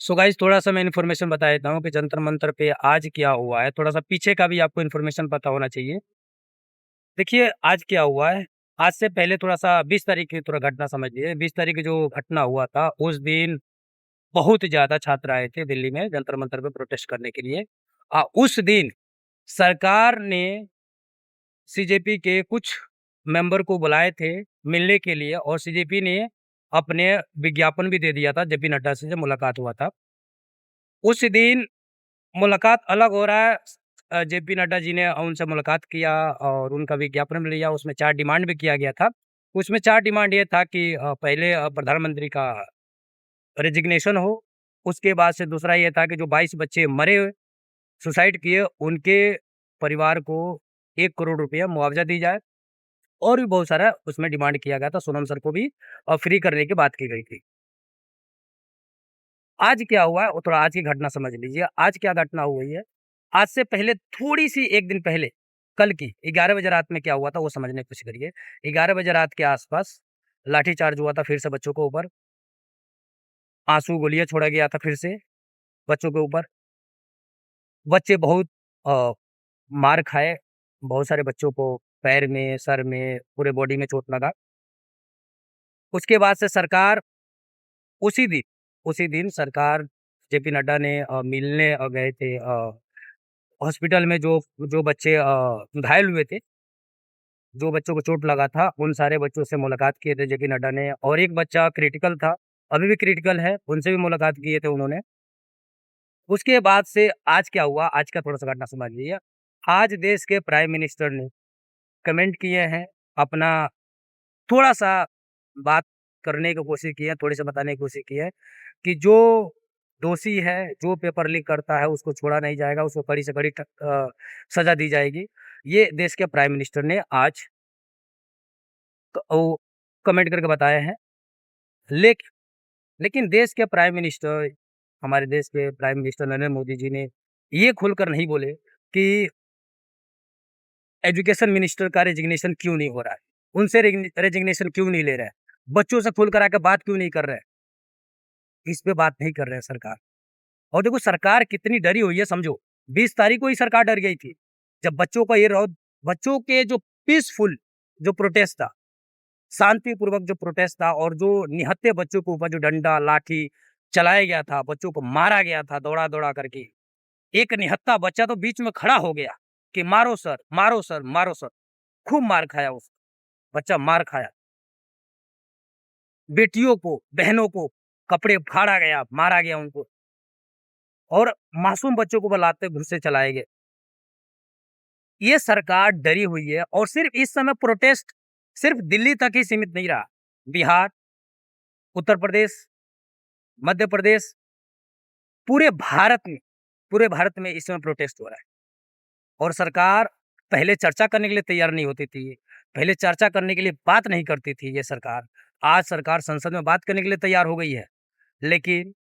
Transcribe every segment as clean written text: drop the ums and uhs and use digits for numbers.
So guys थोड़ा-सा मैं information बता देता हूँ कि जंतर मंतर पे आज क्या हुआ है, थोड़ा-सा पीछे का भी आपको इन्फॉर्मेशन पता होना चाहिए। देखिए आज क्या हुआ है, आज से पहले थोड़ा-सा 20 तारीख की थोड़ा घटना समझ लीजिए। 20 तारीख की जो घटना हुआ था, उस दिन बहुत ज़्यादा छात्र आए थे दिल्ली में जंतर मंतर पे प्रोटेस्ट करने के लिए। उस दिन सरकार ने सीजेपी के कुछ मेंबर को बुलाए थे मिलने के लिए और सीजेपी ने अपने विज्ञापन भी दे दिया था, जेपी नड्डा से जब मुलाकात हुआ था। उस दिन मुलाकात अलग हो रहा है। जेपी नड्डा जी ने उनसे मुलाकात किया और उनका विज्ञापन भी लिया, उसमें 4 डिमांड भी किया गया था। उसमें 4 डिमांड ये था कि पहले प्रधानमंत्री का रेजिग्नेशन हो, उसके बाद से दूसरा ये था कि जो 22 बच्चे मरे, सुसाइड किए, उनके परिवार को 1 करोड़ रुपया मुआवज़ा दी जाए और भी बहुत सारा उसमें डिमांड किया गया था। सोनम सर को भी फ्री करने की बात की गई थी। आज क्या हुआ है, वो थोड़ा आज की घटना समझ लीजिए। आज क्या घटना हुई है, आज से पहले थोड़ी-सी 1 दिन पहले, कल की 11 बजे रात में क्या हुआ था, वो समझने की कोशिश करिए। 11 बजे रात के आस-पास लाठीचार्ज हुआ था फिर से बच्चों के ऊपर। आँसू गोलियाँ छोड़ा गया था फिर से बच्चों के ऊपर। बच्चे बहुत अ, मार खाए, बहुत सारे बच्चों को पैर में, सर में, पूरे बॉडी में चोट लगा। उसके बाद से सरकार उसी दिन उसी दिन सरकार जेपी नड्डा ने मिलने गए थे हॉस्पिटल में जो बच्चे घायल हुए थे, जो बच्चों को चोट लगा था, उन सारे बच्चों से मुलाकात किए थे जेपी नड्डा ने और एक बच्चा क्रिटिकल था, अभी भी क्रिटिकल है, उनसे भी मुलाकात किए थे उन्होंने। उसके बाद से आज क्या हुआ, आज का थोड़ा-सा घटना समझ लीजिए। आज देश के प्राइम मिनिस्टर ने कमेंट किए हैं, अपना थोड़ा-सा बात करने की कोशिश की है, थोड़ी-सा बताने की कोशिश की है कि जो दोषी है, जो पेपर लीक करता है, उसको छोड़ा नहीं जाएगा, उसको कड़ी से कड़ी सज़ा दी जाएगी। ये देश के प्राइम मिनिस्टर ने आज वो कमेंट करके बताए हैं। लेक लेकिन देश के प्राइम मिनिस्टर, हमारे देश के प्राइम मिनिस्टर नरेंद्र मोदी जी ने ये खुलकर नहीं बोले कि एजुकेशन मिनिस्टर का रेजिग्नेशन क्यों नहीं हो रहा है? उनसे रेजिग्नेशन क्यों नहीं ले रहे हैं? बच्चों से खुलकर आके बात क्यों नहीं कर रहे हैं? इस पे बात नहीं कर रहे हैं सरकार। और देखो सरकार कितनी डरी हुई है समझो। 20 तारीख को ही सरकार डर गई थी। जब बच्चों का ये बच्चों के जो पीसफुल जो प्रोटेस्ट था, शांतिपूर्वक जो प्रोटेस्ट था और जो निहत्थे बच्चों के ऊपर जो डंडा, लाठी चलाया गया था, बच्चों को मारा गया था दौड़ा-दौड़ा करके। एक निहत्था बच्चा तो बीच में खड़ा हो गया कि मारो सर, मारो सर, मारो सर। खूब मार खाया उस बच्चा मार खाया। बेटियों को, बहनों को कपड़े फाड़ा गया, मारा गया उनको और मासूम बच्चों को बुलाते घर से चलाए गए। ये सरकार डरी हुई है और सिर्फ इस समय प्रोटेस्ट सिर्फ दिल्ली तक ही सीमित नहीं रहा। बिहार, उत्तर प्रदेश, मध्य प्रदेश, पूरे भारत में पूरे भारत में इस समय प्रोटेस्ट हो रहा है और सरकार पहले चर्चा करने के लिए तैयार नहीं होती थी। पहले चर्चा करने के लिए बात नहीं करती थी ये सरकार। आज सरकार संसद में बात करने के लिए तैयार हो गई है। लेकिन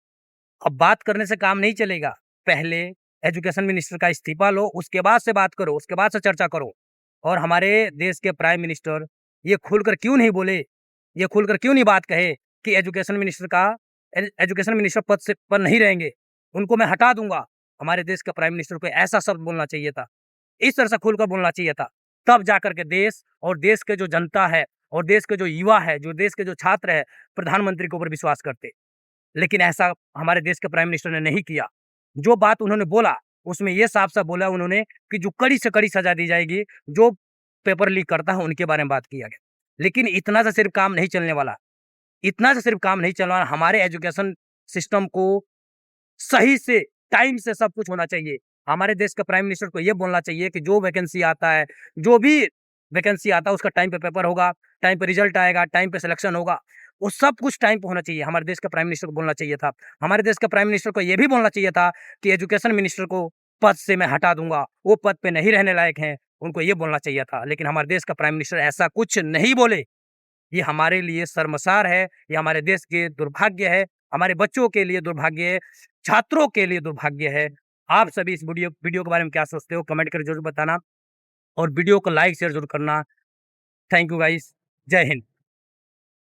अब बात करने से काम नहीं चलेगा। पहले एजुकेशन मिनिस्टर का इस्तीफा लो, उसके बाद से बात करो, उसके बाद से चर्चा करो। और हमारे देश के प्राइम मिनिस्टर ये खुलकर क्यों नहीं बोले, ये खुलकर क्यों नहीं बात कहे कि एजुकेशन मिनिस्टर पद से पर नहीं रहेंगे, उनको मैं हटा दूँगा। हमारे देश का प्राइम मिनिस्टर को ऐसा शब्द बोलना चाहिए था, इस तरह से खुलकर बोलना चाहिए था। तब जाकर के देश और देश के जो जनता है और देश के जो युवा है, जो देश के जो छात्र है, प्रधानमंत्री के ऊपर विश्वास करते। लेकिन ऐसा हमारे देश के प्राइम मिनिस्टर ने नहीं किया। जो बात उन्होंने बोला, उसमें ये साफ-साफ बोला उन्होंने कि जो कड़ी से कड़ी सज़ा दी जाएगी, जो पेपर लीक करता है उनके बारे में बात किया गया। लेकिन इतना से सिर्फ काम नहीं चलने वाला, इतना से सिर्फ काम नहीं चलने वाला, हमारे एजुकेशन सिस्टम को सही से, टाइम से सब कुछ होना चाहिए। हमारे देश के प्राइम मिनिस्टर को ये बोलना चाहिए कि जो वैकेंसी आता है, जो भी वैकेंसी आता है उसका टाइम पे पेपर होगा, टाइम पे रिजल्ट आएगा, टाइम पे सिलेक्शन होगा। वो सब कुछ टाइम पे होना चाहिए। हमारे देश के प्राइम मिनिस्टर को बोलना चाहिए था। हमारे देश के प्राइम मिनिस्टर को ये भी बोलना चाहिए था कि एजुकेशन मिनिस्टर को पद से मैं हटा दूँगा, वो पद पे नहीं रहने लायक हैं, उनको ये बोलना चाहिए था। लेकिन हमारे देश का प्राइम मिनिस्टर ऐसा कुछ नहीं बोले। ये हमारे लिए शर्मसार है, ये हमारे देश के दुर्भाग्य है, हमारे बच्चों के लिए दुर्भाग्य है, छात्रों के लिए दुर्भाग्य है। आप सभी इस वीडियो वीडियो के बारे में क्या सोचते हो? कमेंट करके ज़रूर बताना और वीडियो को लाइक शेयर ज़रूर करना। Thank you guys. जय हिंद।